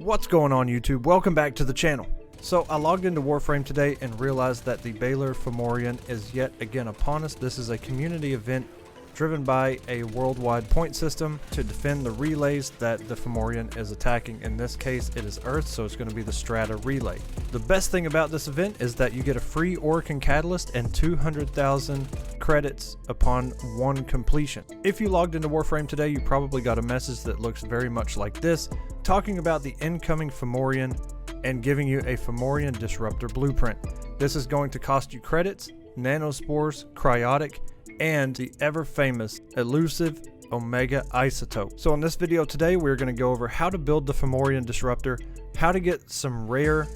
What's going on, YouTube? Welcome back to the channel. So I logged into Warframe today and realized that the Balor Fomorian is yet again upon us. This is a community event driven by a worldwide point system to defend the relays that the Fomorian is attacking. In this case, it is Earth, so it's going to be the Strata relay. The best thing about this event is that you get a free Orokin catalyst and 200,000 credits upon one completion. If you logged into Warframe today, you probably got a message that looks very much like this, talking about the incoming Fomorian and giving you a Fomorian Disruptor blueprint. This is going to cost you credits, nanospores, cryotic, and the ever famous elusive Omega Isotope. So in this video today, we're going to go over how to build the Fomorian Disruptor, how to get some rare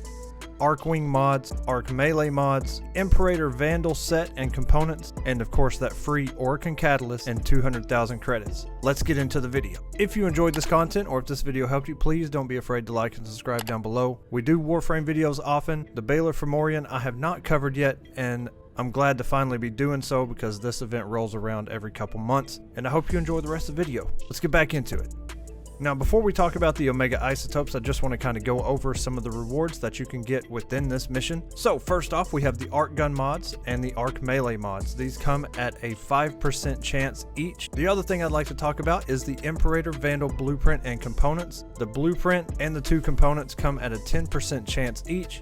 Archwing mods, Arc Melee mods, Imperator Vandal set and components, and of course that free Orokin catalyst and 200,000 credits. Let's get into the video. If you enjoyed this content or if this video helped you, please don't be afraid to like and subscribe down below. We do Warframe videos often. The Balor Fomorian I have not covered yet, and I'm glad to finally be doing so because this event rolls around every couple months, and I hope you enjoy the rest of the video. Let's get back into it. Now, before we talk about the Omega Isotopes, I just want to kind of go over some of the rewards that you can get within this mission. So first off, we have the Arc Gun mods and the Arc Melee mods. These come at a 5% chance each. The other thing I'd like to talk about is the Imperator Vandal blueprint and components. The blueprint and the two components come at a 10% chance each.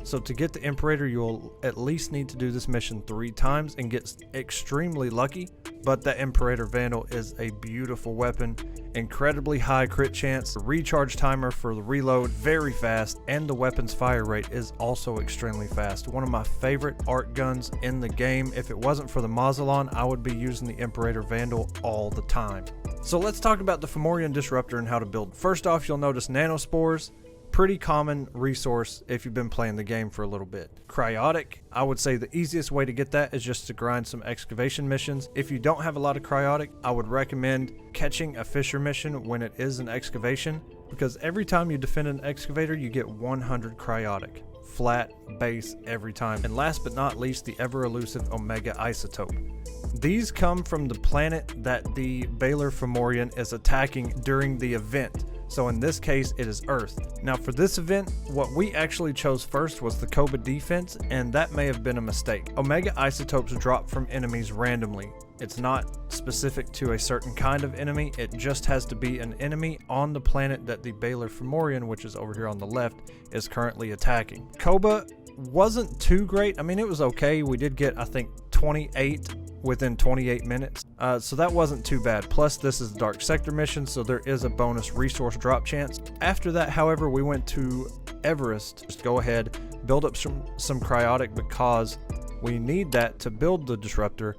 So to get the Imperator, you'll at least need to do this mission 3 times and get extremely lucky. But the Imperator Vandal is a beautiful weapon, incredibly high crit chance, recharge timer for the reload very fast, and the weapon's fire rate is also extremely fast. One of my favorite arc guns in the game. If it wasn't for the Mausolon, I would be using the Imperator Vandal all the time. So let's talk about the Fomorian Disruptor and how to build. First off, you'll notice nanospores. Pretty common resource if you've been playing the game for a little bit. Cryotic, I would say the easiest way to get that is just to grind some excavation missions. If you don't have a lot of cryotic, I would recommend catching a fisher mission when it is an excavation, because every time you defend an excavator, you get 100 cryotic. Flat base every time. And last but not least, the ever elusive Omega Isotope. These come from the planet that the Balor Fomorian is attacking during the event. So in this case, it is Earth. Now for this event, what we actually chose first was the Cobra defense, and that may have been a mistake. Omega Isotopes drop from enemies randomly. It's not specific to a certain kind of enemy, it just has to be an enemy on the planet that the Balor Fomorian, which is over here on the left, is currently attacking. Cobra wasn't too great. I mean, it was okay. We did get, I think, 28 within 28 minutes. So that wasn't too bad. Plus, this is a Dark Sector mission, so there is a bonus resource drop chance. After that, however, we went to Everest. Just go ahead, build up some cryotic because we need that to build the disruptor.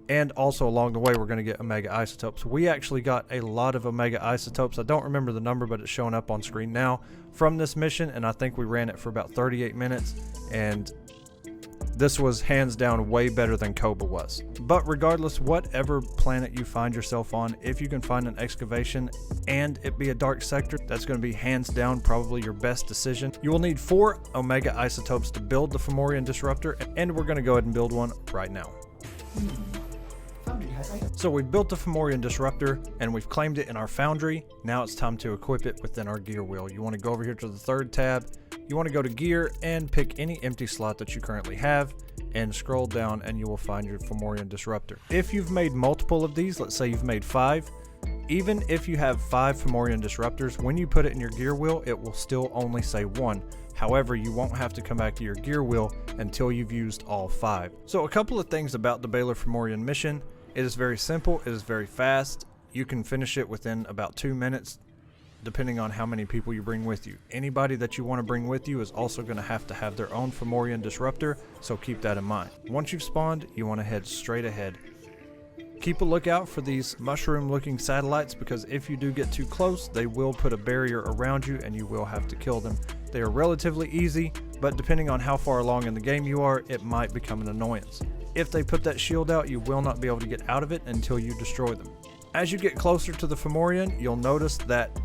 And also along the way, we're going to get Omega Isotopes. We actually got a lot of Omega Isotopes. I don't remember the number, but it's showing up on screen now from this mission. And I think we ran it for about 38 minutes. And this was hands down way better than Cobra was. But regardless, whatever planet you find yourself on, if you can find an excavation and it be a dark sector, that's going to be hands down probably your best decision. You will need 4 Omega Isotopes to build the Fomorian Disruptor, and we're going to go ahead and build one right now. So we've built the Fomorian Disruptor and we've claimed it in our foundry. Now it's time to equip it within our gear wheel. You want to go over here to the 3rd tab. You want to go to gear and pick any empty slot that you currently have and scroll down and you will find your Fomorian Disruptor. If you've made multiple of these, let's say you've made 5, even if you have 5 Fomorian Disruptors, when you put it in your gear wheel, it will still only say 1. However, you won't have to come back to your gear wheel until you've used all 5. So a couple of things about the Balor Fomorian mission. It is very simple, it is very fast. You can finish it within about 2 minutes, depending on how many people you bring with you. Anybody that you want to bring with you is also going to have their own Fomorian Disruptor, so keep that in mind. Once you've spawned, you want to head straight ahead. Keep a lookout for these mushroom-looking satellites, because if you do get too close, they will put a barrier around you and you will have to kill them. They are relatively easy, but depending on how far along in the game you are, it might become an annoyance. If they put that shield out, you will not be able to get out of it until you destroy them. As you get closer to the Fomorian, you'll notice that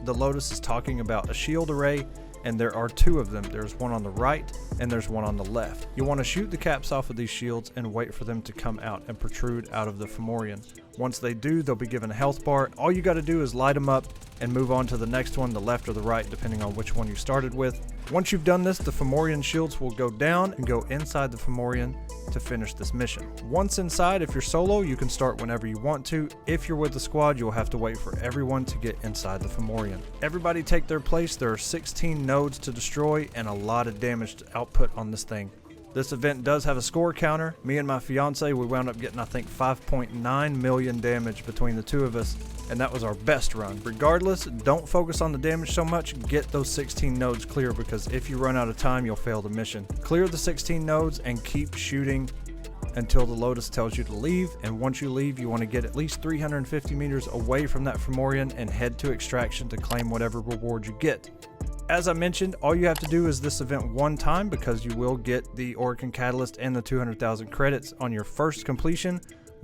the Lotus is talking about a shield array, and there are 2 of them. There's one on the right and there's one on the left. You want to shoot the caps off of these shields and wait for them to come out and protrude out of the Fomorian. Once they do, they'll be given a health bar. All you got to do is light them up and move on to the next one, the left or the right, depending on which one you started with. Once you've done this, the Fomorian shields will go down and go inside the Fomorian to finish this mission. Once inside, if you're solo, you can start whenever you want to. If you're with the squad, you'll have to wait for everyone to get inside the Fomorian. Everybody take their place. There are 16 nodes to destroy and a lot of damage to output on this thing. This event does have a score counter. Me and my fiance, we wound up getting, I think, 5.9 million damage between the two of us, and that was our best run. Regardless, don't focus on the damage so much. Get those 16 nodes clear, because if you run out of time, you'll fail the mission. Clear the 16 nodes and keep shooting until the Lotus tells you to leave, and once you leave, you want to get at least 350 meters away from that Fomorian and head to extraction to claim whatever reward you get. As I mentioned, all you have to do is this event one time, because you will get the Orokin Catalyst and the 200,000 credits on your first completion,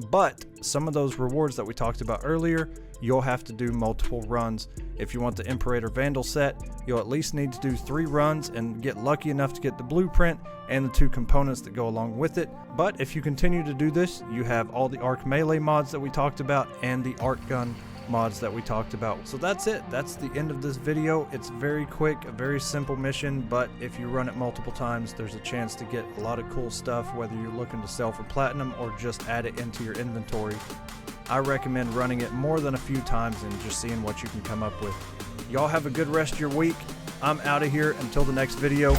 but some of those rewards that we talked about earlier, you'll have to do multiple runs. If you want the Imperator Vandal set, you'll at least need to do 3 runs and get lucky enough to get the blueprint and the 2 components that go along with it. But if you continue to do this, you have all the arc melee mods that we talked about and the arc gun mods that we talked about. So that's it. That's the end of this video. It's very quick, a very simple mission, but if you run it multiple times, there's a chance to get a lot of cool stuff, whether you're looking to sell for platinum or just add it into your inventory. I recommend running it more than a few times and just seeing what you can come up with. Y'all have a good rest of your week. I'm out of here until the next video.